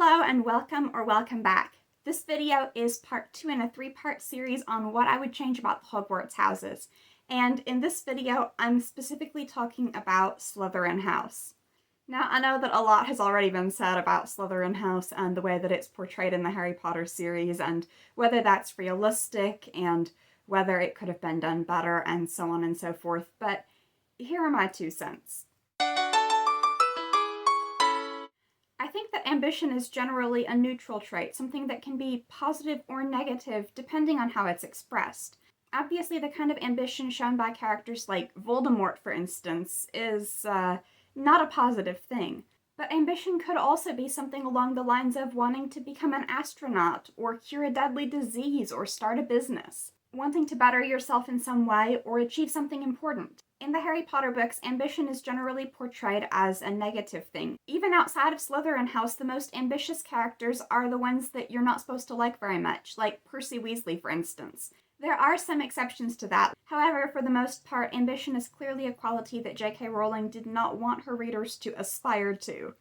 Hello and welcome or welcome back. This video is part 2 in a 3-part series on what I would change about the Hogwarts houses. And in this video, I'm specifically talking about Slytherin House. Now, I know that a lot has already been said about Slytherin House and the way that it's portrayed in the Harry Potter series and whether that's realistic and whether it could have been done better and so on and so forth, but here are my 2 cents. I think that ambition is generally a neutral trait, something that can be positive or negative depending on how it's expressed. Obviously, the kind of ambition shown by characters like Voldemort, for instance, is not a positive thing. But ambition could also be something along the lines of wanting to become an astronaut, or cure a deadly disease, or start a business. Wanting to better yourself in some way, or achieve something important. In the Harry Potter books, ambition is generally portrayed as a negative thing. Even outside of Slytherin House, the most ambitious characters are the ones that you're not supposed to like very much, like Percy Weasley, for instance. There are some exceptions to that. However, for the most part, ambition is clearly a quality that J.K. Rowling did not want her readers to aspire to.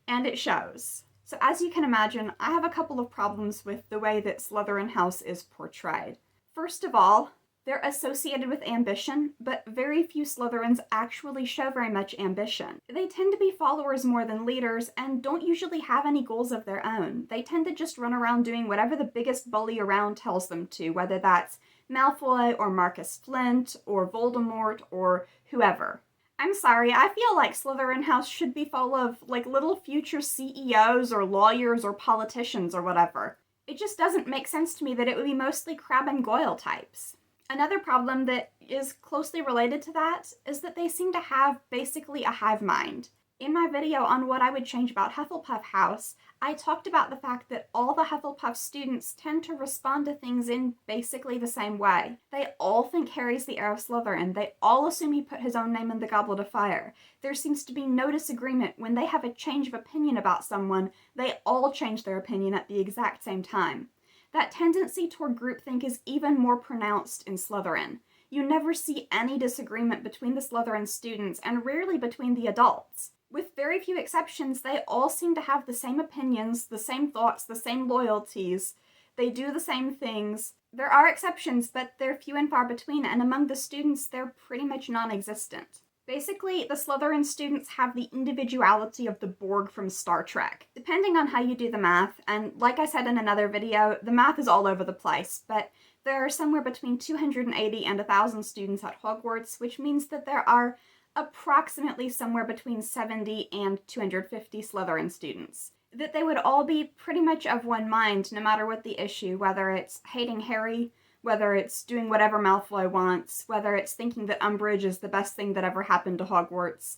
And it shows. So as you can imagine, I have a couple of problems with the way that Slytherin House is portrayed. First of all, they're associated with ambition, but very few Slytherins actually show very much ambition. They tend to be followers more than leaders, and don't usually have any goals of their own. They tend to just run around doing whatever the biggest bully around tells them to, whether that's Malfoy, or Marcus Flint, or Voldemort, or whoever. I'm sorry, I feel like Slytherin House should be full of, little future CEOs, or lawyers, or politicians, or whatever. It just doesn't make sense to me that it would be mostly Crabbe and Goyle types. Another problem that is closely related to that is that they seem to have basically a hive mind. In my video on what I would change about Hufflepuff House, I talked about the fact that all the Hufflepuff students tend to respond to things in basically the same way. They all think Harry's the heir of Slytherin. They all assume he put his own name in the Goblet of Fire. There seems to be no disagreement. When they have a change of opinion about someone, they all change their opinion at the exact same time. That tendency toward groupthink is even more pronounced in Slytherin. You never see any disagreement between the Slytherin students, and rarely between the adults. With very few exceptions, they all seem to have the same opinions, the same thoughts, the same loyalties. They do the same things. There are exceptions, but they're few and far between, and among the students, they're pretty much non-existent. Basically, the Slytherin students have the individuality of the Borg from Star Trek. Depending on how you do the math, and like I said in another video, the math is all over the place, but there are somewhere between 280 and 1,000 students at Hogwarts, which means that there are approximately somewhere between 70 and 250 Slytherin students. That they would all be pretty much of one mind, no matter what the issue, whether it's hating Harry, whether it's doing whatever Malfoy wants, whether it's thinking that Umbridge is the best thing that ever happened to Hogwarts.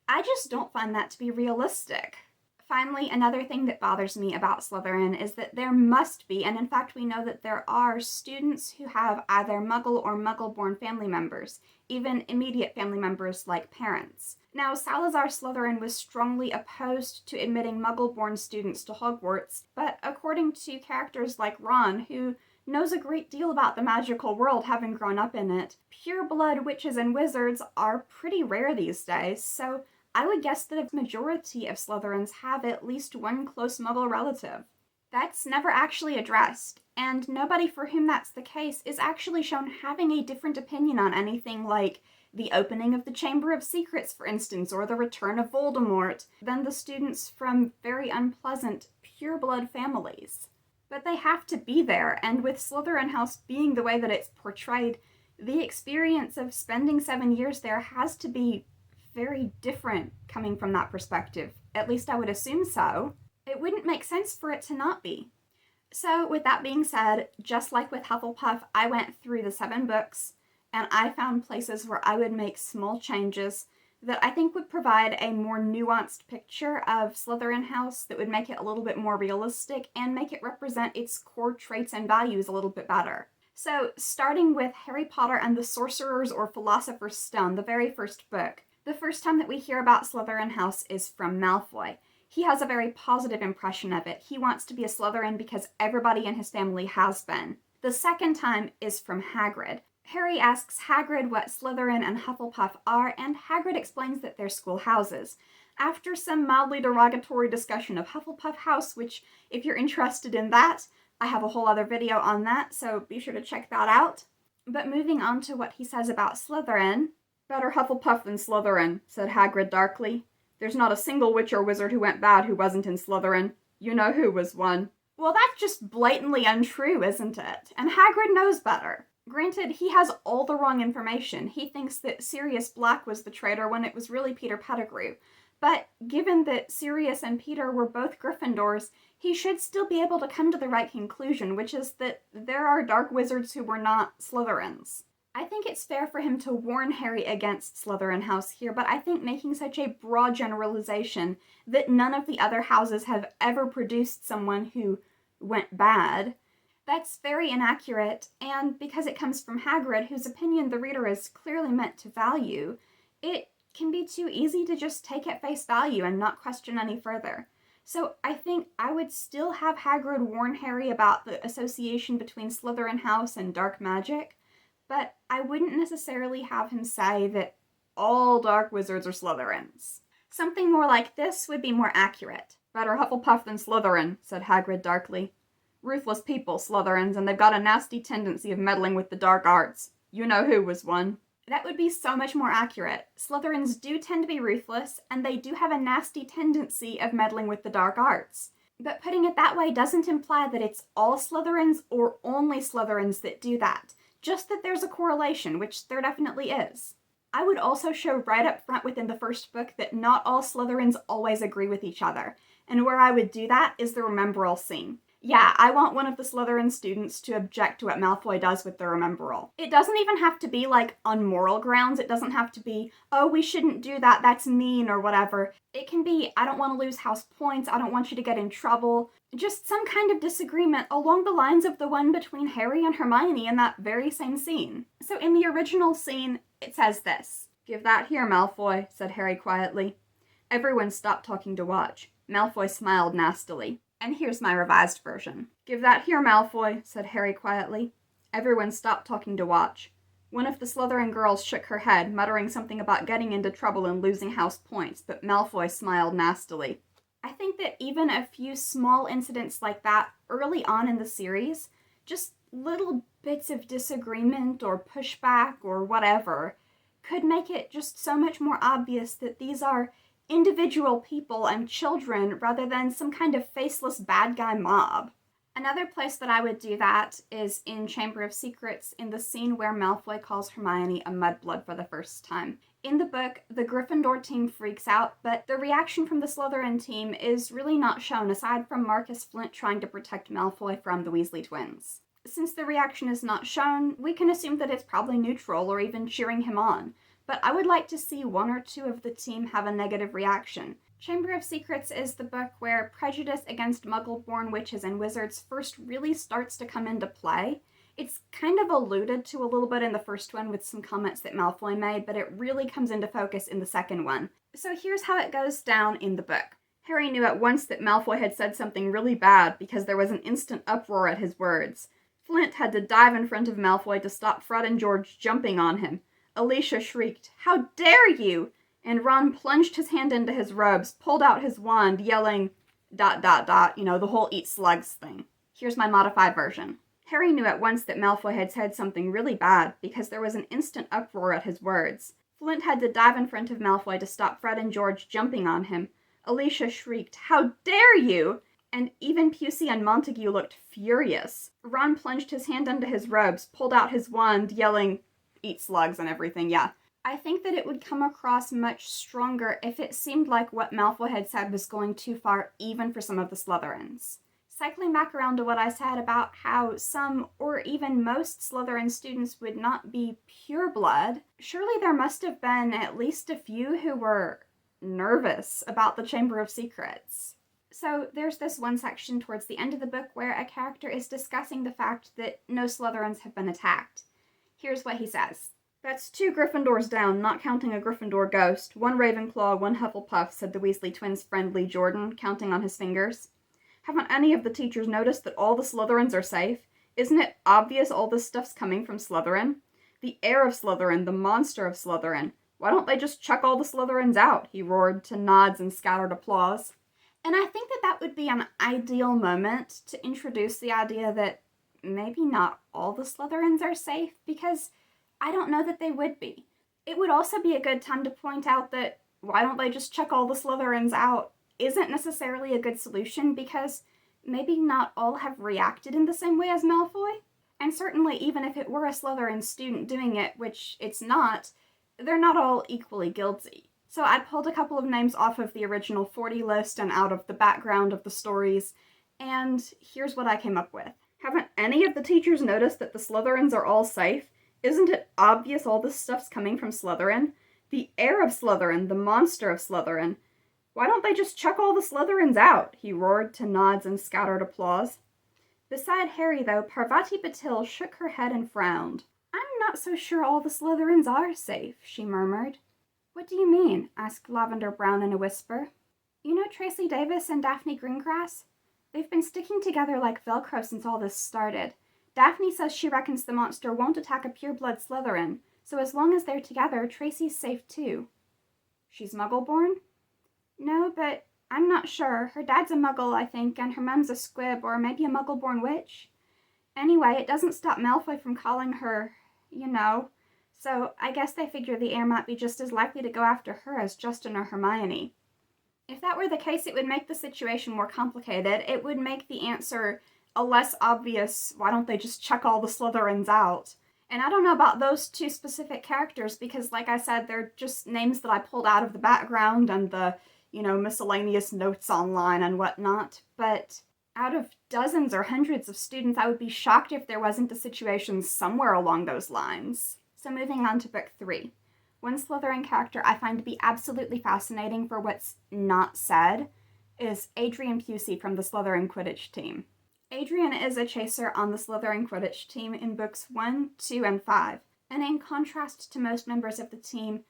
I just don't find that to be realistic. Finally, another thing that bothers me about Slytherin is that there must be, and in fact we know that there are, students who have either Muggle or Muggle-born family members, even immediate family members like parents. Now, Salazar Slytherin was strongly opposed to admitting Muggle-born students to Hogwarts, but according to characters like Ron, who knows a great deal about the magical world having grown up in it, pure-blood witches and wizards are pretty rare these days, so I would guess that a majority of Slytherins have at least one close Muggle relative. That's never actually addressed, and nobody for whom that's the case is actually shown having a different opinion on anything like the opening of the Chamber of Secrets, for instance, or the return of Voldemort, than the students from very unpleasant, pure-blood families. But they have to be there, and with Slytherin House being the way that it's portrayed, the experience of spending 7 years there has to be very different coming from that perspective. At least I would assume so. It wouldn't make sense for it to not be. So with that being said, just like with Hufflepuff, I went through the 7 books, and I found places where I would make small changes that I think would provide a more nuanced picture of Slytherin House that would make it a little bit more realistic and make it represent its core traits and values a little bit better. So, starting with Harry Potter and the Sorcerer's or Philosopher's Stone, the very first book, the first time that we hear about Slytherin House is from Malfoy. He has a very positive impression of it. He wants to be a Slytherin because everybody in his family has been. The second time is from Hagrid. Harry asks Hagrid what Slytherin and Hufflepuff are, and Hagrid explains that they're school houses. After some mildly derogatory discussion of Hufflepuff House, which, if you're interested in that, I have a whole other video on that, so be sure to check that out. But moving on to what he says about Slytherin. "Better Hufflepuff than Slytherin," said Hagrid darkly. "There's not a single witch or wizard who went bad who wasn't in Slytherin. You know who was one." Well, that's just blatantly untrue, isn't it? And Hagrid knows better. Granted, he has all the wrong information. He thinks that Sirius Black was the traitor when it was really Peter Pettigrew. But given that Sirius and Peter were both Gryffindors, he should still be able to come to the right conclusion, which is that there are dark wizards who were not Slytherins. I think it's fair for him to warn Harry against Slytherin House here, but I think making such a broad generalization that none of the other houses have ever produced someone who went bad, that's very inaccurate, and because it comes from Hagrid, whose opinion the reader is clearly meant to value, it can be too easy to just take at face value and not question any further. So I think I would still have Hagrid warn Harry about the association between Slytherin House and dark magic, but I wouldn't necessarily have him say that all dark wizards are Slytherins. Something more like this would be more accurate. "Better Hufflepuff than Slytherin," said Hagrid darkly. "Ruthless people, Slytherins, and they've got a nasty tendency of meddling with the dark arts. You know who was one." That would be so much more accurate. Slytherins do tend to be ruthless, and they do have a nasty tendency of meddling with the dark arts. But putting it that way doesn't imply that it's all Slytherins or only Slytherins that do that. Just that there's a correlation, which there definitely is. I would also show right up front within the first book that not all Slytherins always agree with each other, and where I would do that is the Remembrall scene. Yeah, I want one of the Slytherin students to object to what Malfoy does with the Remembrall. It doesn't even have to be, like, on moral grounds. It doesn't have to be, "Oh, we shouldn't do that, that's mean," or whatever. It can be, "I don't want to lose house points, I don't want you to get in trouble." Just some kind of disagreement along the lines of the one between Harry and Hermione in that very same scene. So in the original scene, it says this. "Give that here, Malfoy," said Harry quietly. Everyone stopped talking to watch. Malfoy smiled nastily. And here's my revised version. "Give that here, Malfoy," said Harry quietly. Everyone stopped talking to watch. One of the Slytherin girls shook her head, muttering something about getting into trouble and losing house points, but Malfoy smiled nastily. I think that even a few small incidents like that early on in the series, just little bits of disagreement or pushback or whatever, could make it just so much more obvious that these are individual people and children rather than some kind of faceless bad guy mob. Another place that I would do that is in Chamber of Secrets, in the scene where Malfoy calls Hermione a mudblood for the first time. In the book, the Gryffindor team freaks out, but the reaction from the Slytherin team is really not shown, aside from Marcus Flint trying to protect Malfoy from the Weasley twins. Since the reaction is not shown, we can assume that it's probably neutral or even cheering him on. But I would like to see one or two of the team have a negative reaction. Chamber of Secrets is the book where prejudice against Muggle-born witches and wizards first really starts to come into play. It's kind of alluded to a little bit in the first one with some comments that Malfoy made, but it really comes into focus in the second one. So here's how it goes down in the book. Harry knew at once that Malfoy had said something really bad because there was an instant uproar at his words. Flint had to dive in front of Malfoy to stop Fred and George jumping on him. Alicia shrieked, "How dare you!" And Ron plunged his hand into his robes, pulled out his wand, yelling, ... the whole eat slugs thing. Here's my modified version. Harry knew at once that Malfoy had said something really bad because there was an instant uproar at his words. Flint had to dive in front of Malfoy to stop Fred and George jumping on him. Alicia shrieked, "How dare you!" And even Pusey and Montague looked furious. Ron plunged his hand into his robes, pulled out his wand, yelling, "Eat slugs," and everything, yeah. I think that it would come across much stronger if it seemed like what Malfoy had said was going too far even for some of the Slytherins. Cycling back around to what I said about how some, or even most, Slytherin students would not be pureblood, surely there must have been at least a few who were nervous about the Chamber of Secrets. So there's this one section towards the end of the book where a character is discussing the fact that no Slytherins have been attacked. Here's what he says. "That's 2 Gryffindors down, not counting a Gryffindor ghost. 1 Ravenclaw, 1 Hufflepuff," said the Weasley twins' friend Lee Jordan, counting on his fingers. "Haven't any of the teachers noticed that all the Slytherins are safe? Isn't it obvious all this stuff's coming from Slytherin? The heir of Slytherin, the monster of Slytherin. Why don't they just chuck all the Slytherins out? He roared to nods and scattered applause. And I think that that would be an ideal moment to introduce the idea that maybe not all the Slytherins are safe, because I don't know that they would be. It would also be a good time to point out that why don't they just chuck all the Slytherins out isn't necessarily a good solution, because maybe not all have reacted in the same way as Malfoy. And certainly, even if it were a Slytherin student doing it, which it's not, they're not all equally guilty. So I pulled a couple of names off of the original 40 list and out of the background of the stories, and here's what I came up with. Haven't any of the teachers noticed that the Slytherins are all safe? Isn't it obvious all this stuff's coming from Slytherin? The heir of Slytherin, the monster of Slytherin. Why don't they just chuck all the Slytherins out? He roared to nods and scattered applause. Beside Harry, though, Parvati Patil shook her head and frowned. I'm not so sure all the Slytherins are safe, she murmured. What do you mean? Asked Lavender Brown in a whisper. You know Tracy Davis and Daphne Greengrass? They've been sticking together like Velcro since all this started. Daphne says she reckons the monster won't attack a pureblood Slytherin, so as long as they're together, Tracy's safe too. She's Muggle-born? No, but I'm not sure. Her dad's a Muggle, I think, and her mum's a squib, or maybe a Muggle-born witch. Anyway, it doesn't stop Malfoy from calling her, you know, so I guess they figure the heir might be just as likely to go after her as Justin or Hermione. If that were the case, it would make the situation more complicated. It would make the answer a less obvious, why don't they just chuck all the Slytherins out? And I don't know about those two specific characters, because like I said, they're just names that I pulled out of the background and the, miscellaneous notes online and whatnot. But out of dozens or hundreds of students, I would be shocked if there wasn't a situation somewhere along those lines. So moving on to book 3. One Slytherin character I find to be absolutely fascinating for what's not said is Adrian Pusey from the Slytherin Quidditch team. Adrian is a chaser on the Slytherin Quidditch team in books 1, 2, and 5, and in contrast to most members of the team,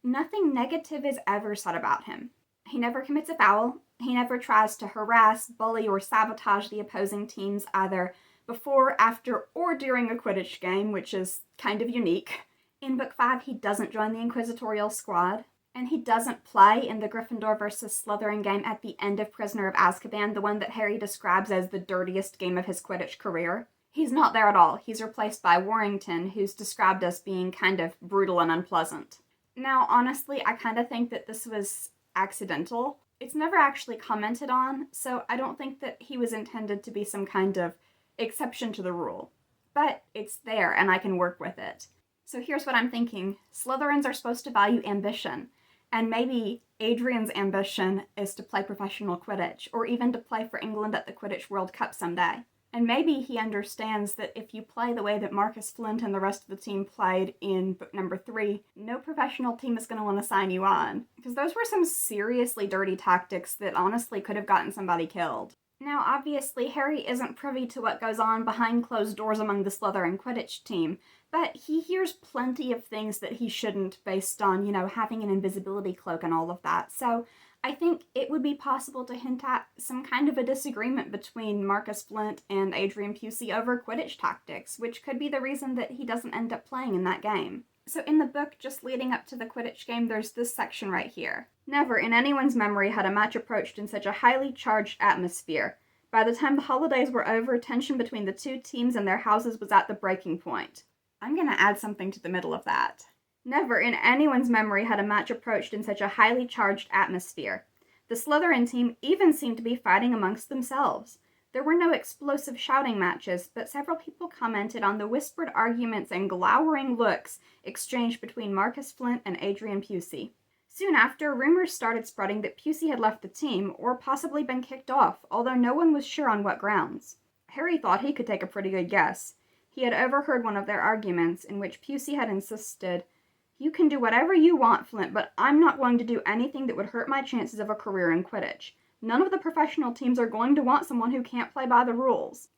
nothing negative is ever said about him. He never commits a foul, he never tries to harass, bully, or sabotage the opposing teams either before, after, or during a Quidditch game, which is kind of unique. In book 5, he doesn't join the Inquisitorial Squad, and he doesn't play in the Gryffindor versus Slytherin game at the end of Prisoner of Azkaban, the one that Harry describes as the dirtiest game of his Quidditch career. He's not there at all. He's replaced by Warrington, who's described as being kind of brutal and unpleasant. Now, honestly, I kind of think that this was accidental. It's never actually commented on, so I don't think that he was intended to be some kind of exception to the rule. But it's there, and I can work with it. So here's what I'm thinking. Slytherins are supposed to value ambition, and maybe Adrian's ambition is to play professional Quidditch, or even to play for England at the Quidditch World Cup someday. And maybe he understands that if you play the way that Marcus Flint and the rest of the team played in book number 3, no professional team is going to want to sign you on. Because those were some seriously dirty tactics that honestly could have gotten somebody killed. Now, obviously, Harry isn't privy to what goes on behind closed doors among the Slytherin Quidditch team, but he hears plenty of things that he shouldn't based on, having an invisibility cloak and all of that. So I think it would be possible to hint at some kind of a disagreement between Marcus Flint and Adrian Pusey over Quidditch tactics, which could be the reason that he doesn't end up playing in that game. So in the book just leading up to the Quidditch game, there's this section right here. Never in anyone's memory had a match approached in such a highly charged atmosphere. By the time the holidays were over, tension between the two teams and their houses was at the breaking point. I'm going to add something to the middle of that. Never in anyone's memory had a match approached in such a highly charged atmosphere. The Slytherin team even seemed to be fighting amongst themselves. There were no explosive shouting matches, but several people commented on the whispered arguments and glowering looks exchanged between Marcus Flint and Adrian Pusey. Soon after, rumors started spreading that Pusey had left the team, or possibly been kicked off, although no one was sure on what grounds. Harry thought he could take a pretty good guess. He had overheard one of their arguments, in which Pusey had insisted, "You can do whatever you want, Flint, but I'm not going to do anything that would hurt my chances of a career in Quidditch. None of the professional teams are going to want someone who can't play by the rules."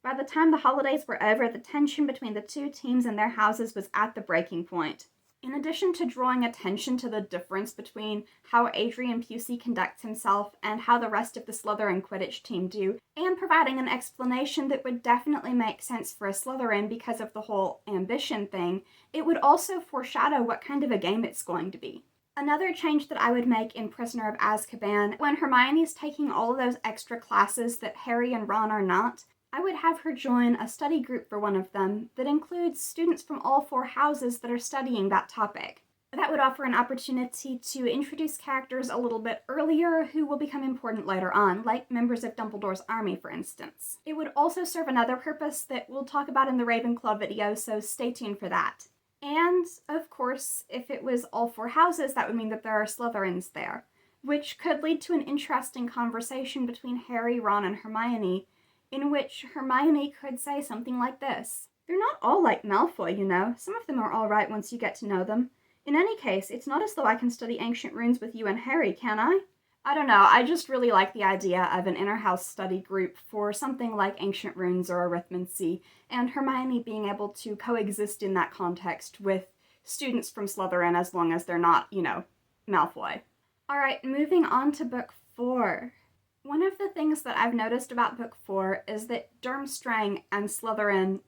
By the time the holidays were over, the tension between the two teams and their houses was at the breaking point. In addition to drawing attention to the difference between how Adrian Pusey conducts himself and how the rest of the Slytherin Quidditch team do, and providing an explanation that would definitely make sense for a Slytherin because of the whole ambition thing, it would also foreshadow what kind of a game it's going to be. Another change that I would make in Prisoner of Azkaban, when Hermione's taking all of those extra classes that Harry and Ron are not, I would have her join a study group for one of them that includes students from all 4 houses that are studying that topic. That would offer an opportunity to introduce characters a little bit earlier who will become important later on, like members of Dumbledore's army, for instance. It would also serve another purpose that we'll talk about in the Ravenclaw video, so stay tuned for that. And, of course, if it was all 4 houses, that would mean that there are Slytherins there, which could lead to an interesting conversation between Harry, Ron, and Hermione, in which Hermione could say something like this. They're not all like Malfoy, you know. Some of them are alright once you get to know them. In any case, it's not as though I can study ancient runes with you and Harry, can I? I don't know, I just really like the idea of an inner-house study group for something like ancient runes or arithmancy, and Hermione being able to coexist in that context with students from Slytherin as long as they're not, you know, Malfoy. Alright, moving on to book 4. One of the things that I've noticed about book 4 is that Durmstrang and Slytherin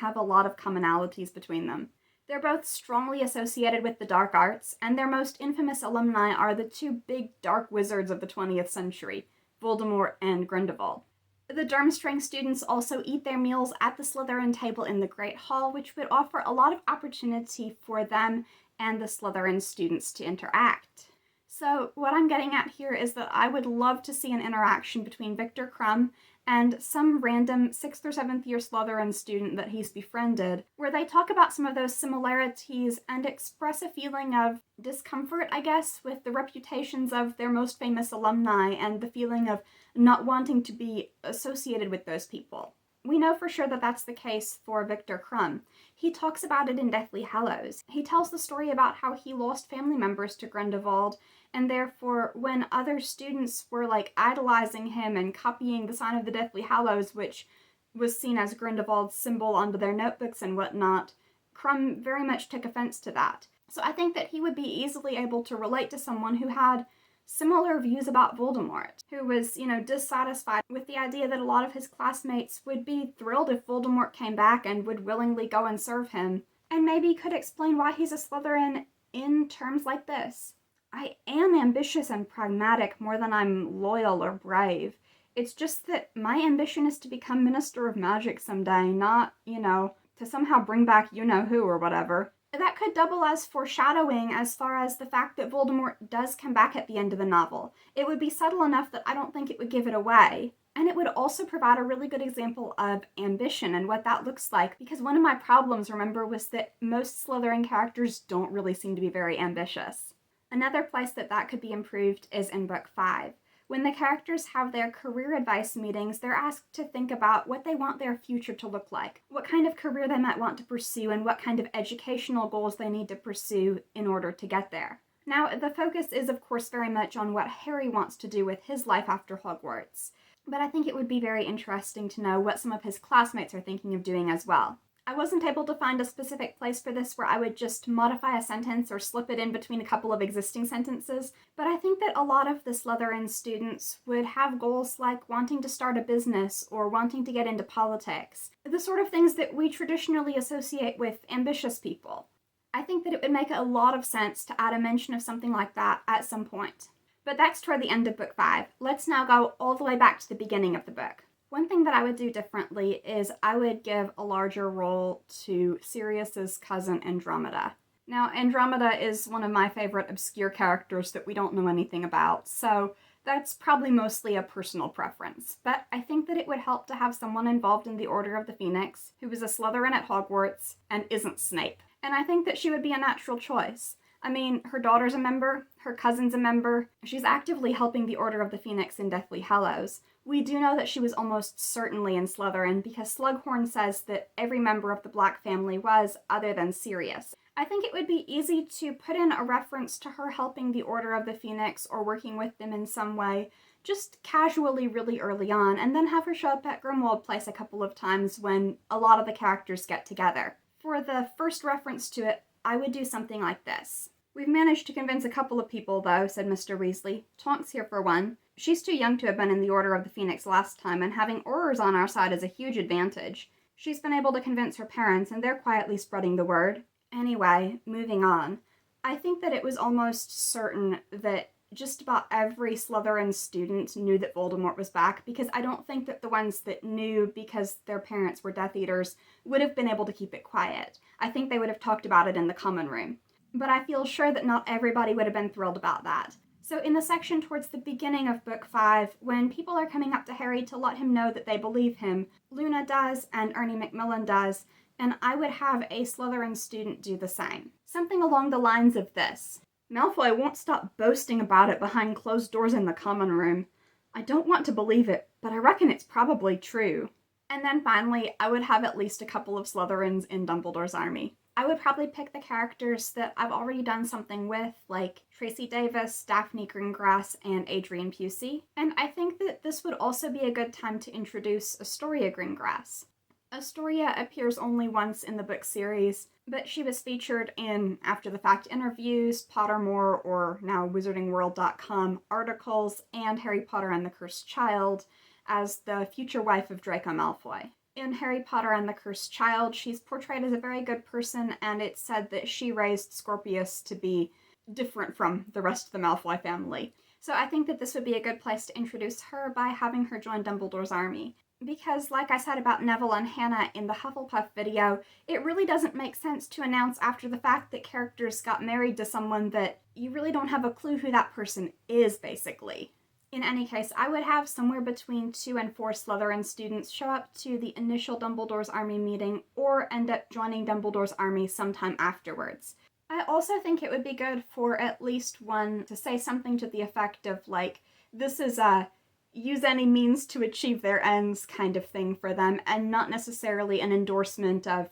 have a lot of commonalities between them. They're both strongly associated with the dark arts, and their most infamous alumni are the 2 big dark wizards of the 20th century, Voldemort and Grindelwald. The Durmstrang students also eat their meals at the Slytherin table in the Great Hall, which would offer a lot of opportunity for them and the Slytherin students to interact. So what I'm getting at here is that I would love to see an interaction between Viktor Krum and some random 6th or 7th year Slytherin student that he's befriended, where they talk about some of those similarities and express a feeling of discomfort, I guess, with the reputations of their most famous alumni and the feeling of not wanting to be associated with those people. We know for sure that that's the case for Viktor Krum. He talks about it in Deathly Hallows. He tells the story about how he lost family members to Grindelwald, and therefore when other students were idolizing him and copying the sign of the Deathly Hallows, which was seen as Grindelwald's symbol onto their notebooks and whatnot, Krum very much took offense to that. So I think that he would be easily able to relate to someone who had similar views about Voldemort, who was, dissatisfied with the idea that a lot of his classmates would be thrilled if Voldemort came back and would willingly go and serve him, and maybe could explain why he's a Slytherin in terms like this. I am ambitious and pragmatic more than I'm loyal or brave. It's just that my ambition is to become Minister of Magic someday, not, to somehow bring back you-know-who or whatever. That could double as foreshadowing as far as the fact that Voldemort does come back at the end of the novel. It would be subtle enough that I don't think it would give it away. And it would also provide a really good example of ambition and what that looks like, because one of my problems, remember, was that most Slytherin characters don't really seem to be very ambitious. Another place that could be improved is in book 5. When the characters have their career advice meetings, they're asked to think about what they want their future to look like, what kind of career they might want to pursue, and what kind of educational goals they need to pursue in order to get there. Now, the focus is, of course, very much on what Harry wants to do with his life after Hogwarts, but I think it would be very interesting to know what some of his classmates are thinking of doing as well. I wasn't able to find a specific place for this where I would just modify a sentence or slip it in between a couple of existing sentences, but I think that a lot of the Slytherin students would have goals like wanting to start a business or wanting to get into politics, the sort of things that we traditionally associate with ambitious people. I think that it would make a lot of sense to add a mention of something like that at some point. But that's toward the end of book 5. Let's now go all the way back to the beginning of the book. One thing that I would do differently is I would give a larger role to Sirius's cousin Andromeda. Now, Andromeda is one of my favorite obscure characters that we don't know anything about, so that's probably mostly a personal preference. But I think that it would help to have someone involved in the Order of the Phoenix who is a Slytherin at Hogwarts and isn't Snape. And I think that she would be a natural choice. I mean, her daughter's a member, her cousin's a member, she's actively helping the Order of the Phoenix in Deathly Hallows. We do know that she was almost certainly in Slytherin because Slughorn says that every member of the Black family was, other than Sirius. I think it would be easy to put in a reference to her helping the Order of the Phoenix or working with them in some way, just casually really early on, and then have her show up at Grimmauld Place a couple of times when a lot of the characters get together. For the first reference to it, I would do something like this. "We've managed to convince a couple of people, though," said Mr. Weasley. "Tonks here for one. She's too young to have been in the Order of the Phoenix last time, and having Aurors on our side is a huge advantage. She's been able to convince her parents, and they're quietly spreading the word. Anyway, moving on. I think that it was almost certain that just about every Slytherin student knew that Voldemort was back, because I don't think that the ones that knew because their parents were Death Eaters would have been able to keep it quiet. I think they would have talked about it in the common room. But I feel sure that not everybody would have been thrilled about that. So in the section towards the beginning of Book 5, when people are coming up to Harry to let him know that they believe him, Luna does, and Ernie Macmillan does, and I would have a Slytherin student do the same. Something along the lines of this. "Malfoy won't stop boasting about it behind closed doors in the common room. I don't want to believe it, but I reckon it's probably true." And then finally, I would have at least a couple of Slytherins in Dumbledore's army. I would probably pick the characters that I've already done something with, like Tracy Davis, Daphne Greengrass, and Adrian Pusey. And I think that this would also be a good time to introduce Astoria Greengrass. Astoria appears only once in the book series, but she was featured in after-the-fact interviews, Pottermore, or now WizardingWorld.com articles, and Harry Potter and the Cursed Child as the future wife of Draco Malfoy. In Harry Potter and the Cursed Child, she's portrayed as a very good person, and it's said that she raised Scorpius to be different from the rest of the Malfoy family. So I think that this would be a good place to introduce her by having her join Dumbledore's army. Because, like I said about Neville and Hannah in the Hufflepuff video, it really doesn't make sense to announce after the fact that characters got married to someone that you really don't have a clue who that person is, basically. In any case, I would have somewhere between 2 and 4 Slytherin students show up to the initial Dumbledore's army meeting or end up joining Dumbledore's army sometime afterwards. I also think it would be good for at least one to say something to the effect of, like, this is a use any means to achieve their ends kind of thing for them, and not necessarily an endorsement of,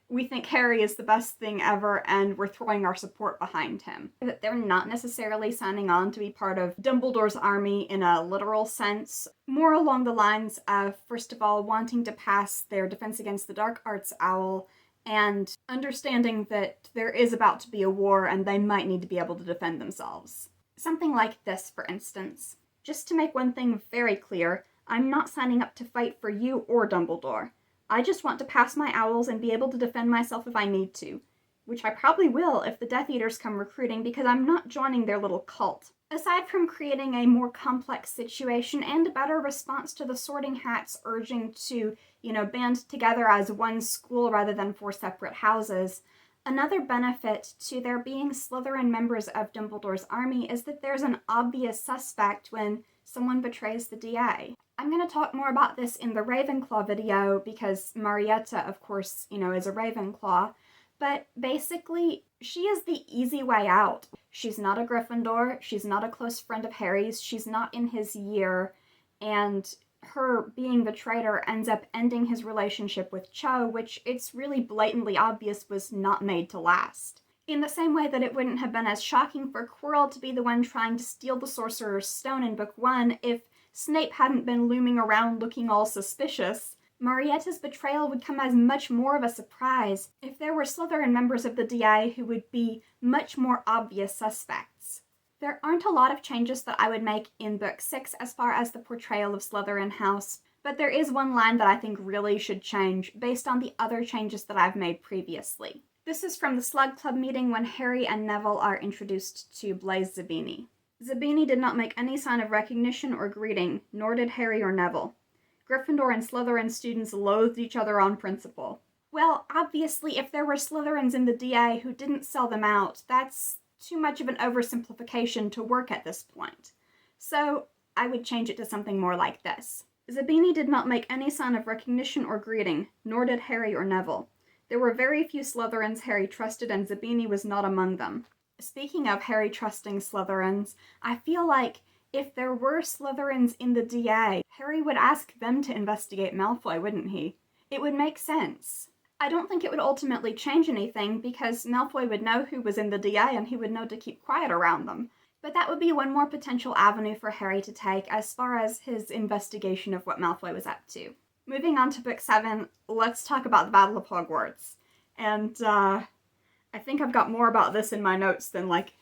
we think Harry is the best thing ever and we're throwing our support behind him. That they're not necessarily signing on to be part of Dumbledore's army in a literal sense, more along the lines of, first of all, wanting to pass their Defense Against the Dark Arts OWL and understanding that there is about to be a war and they might need to be able to defend themselves. Something like this, for instance. "Just to make one thing very clear, I'm not signing up to fight for you or Dumbledore. I just want to pass my owls and be able to defend myself if I need to. Which I probably will if the Death Eaters come recruiting, because I'm not joining their little cult." Aside from creating a more complex situation and a better response to the Sorting Hats urging to, band together as one school rather than 4 separate houses, another benefit to there being Slytherin members of Dumbledore's army is that there's an obvious suspect when someone betrays the DA. I'm going to talk more about this in the Ravenclaw video because Marietta, of course, is a Ravenclaw, but basically, she is the easy way out. She's not a Gryffindor, she's not a close friend of Harry's, she's not in his year, and her being the traitor ends up ending his relationship with Cho, which it's really blatantly obvious was not made to last. In the same way that it wouldn't have been as shocking for Quirrell to be the one trying to steal the Sorcerer's Stone in Book 1 if Snape hadn't been looming around looking all suspicious, Marietta's betrayal would come as much more of a surprise if there were Slytherin members of the DA who would be much more obvious suspects. There aren't a lot of changes that I would make in Book 6 as far as the portrayal of Slytherin House, but there is one line that I think really should change based on the other changes that I've made previously. This is from the Slug Club meeting when Harry and Neville are introduced to Blaise Zabini. "Zabini did not make any sign of recognition or greeting, nor did Harry or Neville. Gryffindor and Slytherin students loathed each other on principle." Well, obviously, if there were Slytherins in the DA who didn't sell them out, that's too much of an oversimplification to work at this point. So I would change it to something more like this. "Zabini did not make any sign of recognition or greeting, nor did Harry or Neville. There were very few Slytherins Harry trusted, and Zabini was not among them." Speaking of Harry trusting Slytherins, I feel like if there were Slytherins in the DA, Harry would ask them to investigate Malfoy, wouldn't he? It would make sense. I don't think it would ultimately change anything because Malfoy would know who was in the DA and he would know to keep quiet around them. But that would be one more potential avenue for Harry to take as far as his investigation of what Malfoy was up to. Moving on to Book 7, let's talk about the Battle of Hogwarts. And, I I think I've got more about this in my notes than, like,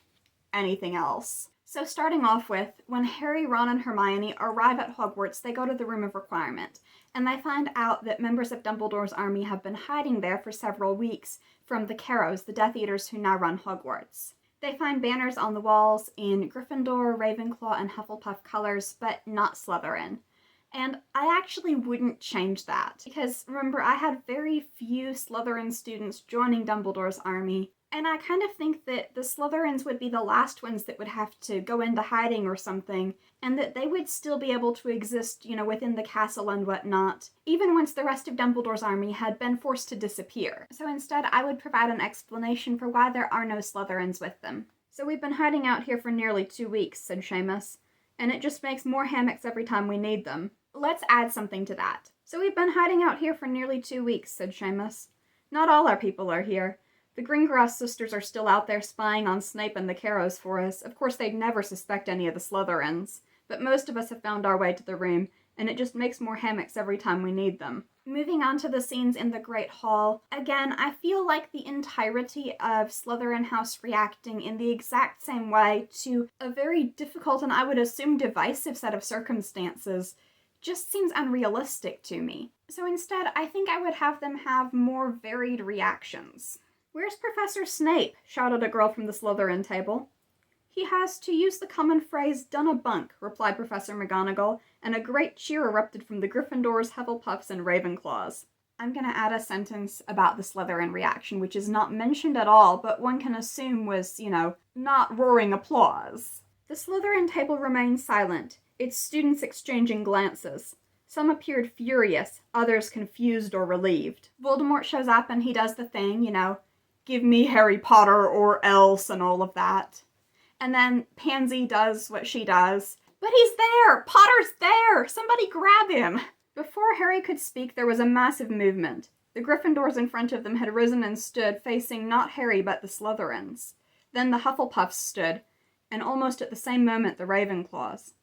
anything else. So starting off with, when Harry, Ron, and Hermione arrive at Hogwarts, they go to the Room of Requirement, and they find out that members of Dumbledore's army have been hiding there for several weeks from the Carrows, the Death Eaters who now run Hogwarts. They find banners on the walls in Gryffindor, Ravenclaw, and Hufflepuff colors, but not Slytherin. And I actually wouldn't change that, because remember, I had very few Slytherin students joining Dumbledore's army, and I kind of think that the Slytherins would be the last ones that would have to go into hiding or something, and that they would still be able to exist, you know, within the castle and whatnot, even once the rest of Dumbledore's army had been forced to disappear. So instead, I would provide an explanation for why there are no Slytherins with them. "So we've been hiding out here for nearly 2 weeks," said Seamus, "and it just makes more hammocks every time we need them." "Let's add something to that." "So we've been hiding out here for nearly 2 weeks," said Seamus. "Not all our people are here. The Gringotts sisters are still out there spying on Snape and the Carrows for us. Of course, they'd never suspect any of the Slytherins. But most of us have found our way to the room, and it just makes more hammocks every time we need them." Moving on to the scenes in the Great Hall, again, I feel like the entirety of Slytherin House reacting in the exact same way to a very difficult and I would assume divisive set of circumstances just seems unrealistic to me. So instead, I think I would have them have more varied reactions. "Where's Professor Snape?" shouted a girl from the Slytherin table. "He has, to use the common phrase, done a bunk," replied Professor McGonagall, and a great cheer erupted from the Gryffindors, Hufflepuffs, and Ravenclaws. I'm going to add a sentence about the Slytherin reaction, which is not mentioned at all, but one can assume was, you know, not roaring applause. The Slytherin table remained silent, its students exchanging glances. Some appeared furious, others confused or relieved. Voldemort shows up and he does the thing, you know, "Give me Harry Potter or else," and all of that. And then Pansy does what she does. "But he's there! Potter's there! Somebody grab him!" Before Harry could speak, there was a massive movement. The Gryffindors in front of them had risen and stood, facing not Harry but the Slytherins. Then the Hufflepuffs stood, and almost at the same moment the Ravenclaws.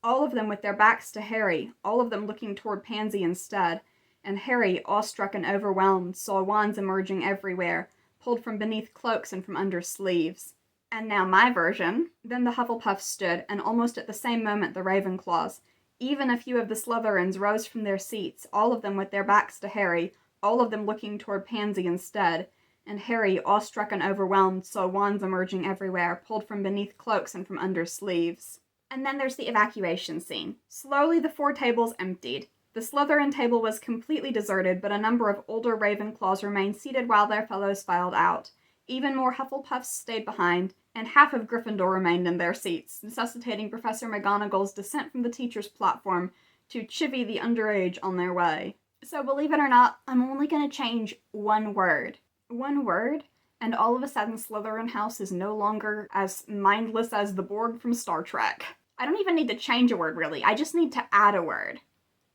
All of them with their backs to Harry, all of them looking toward Pansy instead, and Harry, awestruck and overwhelmed, saw wands emerging everywhere, pulled from beneath cloaks and from under sleeves. And now my version. Then the Hufflepuffs stood, and almost at the same moment the Ravenclaws. Even a few of the Slytherins rose from their seats, all of them with their backs to Harry, all of them looking toward Pansy instead, and Harry, awestruck and overwhelmed, saw wands emerging everywhere, pulled from beneath cloaks and from under sleeves. And then there's the evacuation scene. Slowly the 4 tables emptied. The Slytherin table was completely deserted, but a number of older Ravenclaws remained seated while their fellows filed out. Even more Hufflepuffs stayed behind, and half of Gryffindor remained in their seats, necessitating Professor McGonagall's descent from the teacher's platform to chivvy the underage on their way. So believe it or not, I'm only going to change one word. One word, and all of a sudden Slytherin House is no longer as mindless as the Borg from Star Trek. I don't even need to change a word, really. I just need to add a word.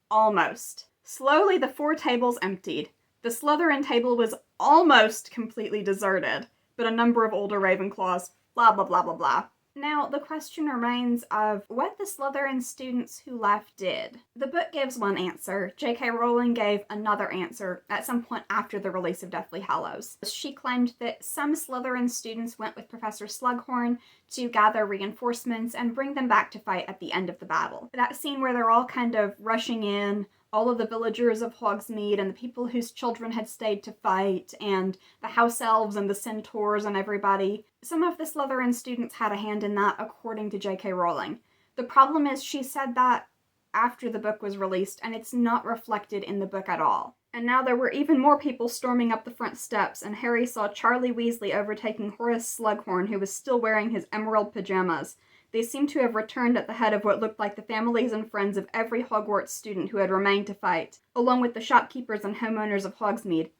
Almost. Slowly the 4 tables emptied. The Slytherin table was almost completely deserted, but a number of older Ravenclaws, blah blah blah blah blah. Now, the question remains of what the Slytherin students who left did. The book gives one answer. J.K. Rowling gave another answer at some point after the release of Deathly Hallows. She claimed that some Slytherin students went with Professor Slughorn to gather reinforcements and bring them back to fight at the end of the battle. That scene where they're all kind of rushing in, all of the villagers of Hogsmeade and the people whose children had stayed to fight, and the house elves and the centaurs and everybody. Some of the Slytherin students had a hand in that, according to J.K. Rowling. The problem is she said that after the book was released, and it's not reflected in the book at all. And now there were even more people storming up the front steps, and Harry saw Charlie Weasley overtaking Horace Slughorn, who was still wearing his emerald pajamas. They seemed to have returned at the head of what looked like the families and friends of every Hogwarts student who had remained to fight, along with the shopkeepers and homeowners of Hogsmeade.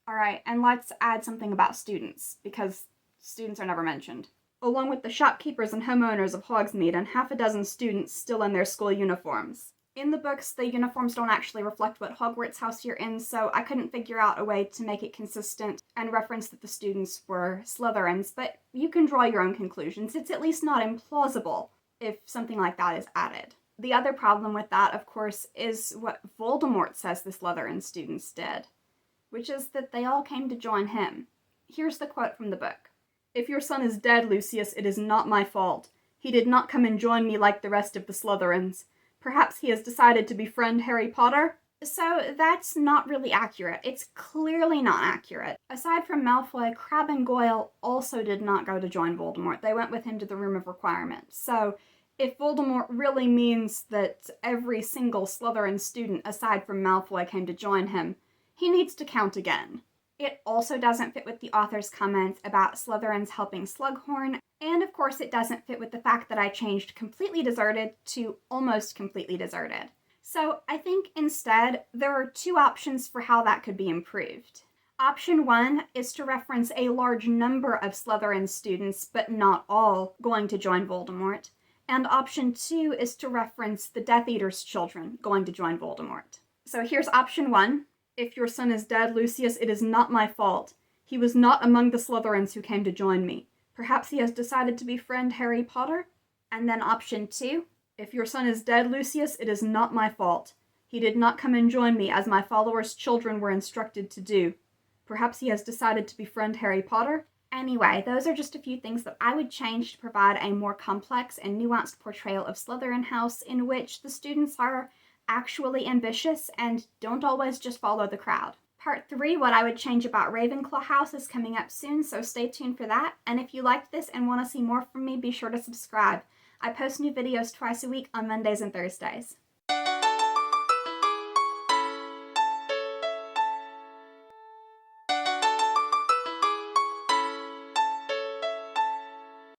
Alright, and let's add something about students, because students are never mentioned. Along with the shopkeepers and homeowners of Hogsmeade and half a dozen students still in their school uniforms. In the books, the uniforms don't actually reflect what Hogwarts house you're in, so I couldn't figure out a way to make it consistent and reference that the students were Slytherins, but you can draw your own conclusions. It's at least not implausible if something like that is added. The other problem with that, of course, is what Voldemort says the Slytherin students did, which is that they all came to join him. Here's the quote from the book. "If your son is dead, Lucius, it is not my fault. He did not come and join me like the rest of the Slytherins. Perhaps he has decided to befriend Harry Potter?" So that's not really accurate. It's clearly not accurate. Aside from Malfoy, Crabbe and Goyle also did not go to join Voldemort. They went with him to the Room of Requirement. So if Voldemort really means that every single Slytherin student aside from Malfoy came to join him, he needs to count again. It also doesn't fit with the author's comments about Slytherins helping Slughorn, and of course it doesn't fit with the fact that I changed completely deserted to almost completely deserted. So I think instead there are two options for how that could be improved. Option 1 is to reference a large number of Slytherin students, but not all, going to join Voldemort. And option 2 is to reference the Death Eater's children going to join Voldemort. So here's option 1. "If your son is dead, Lucius, it is not my fault. He was not among the Slytherins who came to join me. Perhaps he has decided to befriend Harry Potter?" And then option 2. "If your son is dead, Lucius, it is not my fault. He did not come and join me as my followers' children were instructed to do. Perhaps he has decided to befriend Harry Potter?" Anyway, those are just a few things that I would change to provide a more complex and nuanced portrayal of Slytherin House in which the students are actually ambitious and don't always just follow the crowd. Part 3, what I would change about Ravenclaw House, is coming up soon, so stay tuned for that. And if you liked this and want to see more from me, be sure to subscribe. I post new videos twice a week on Mondays and Thursdays.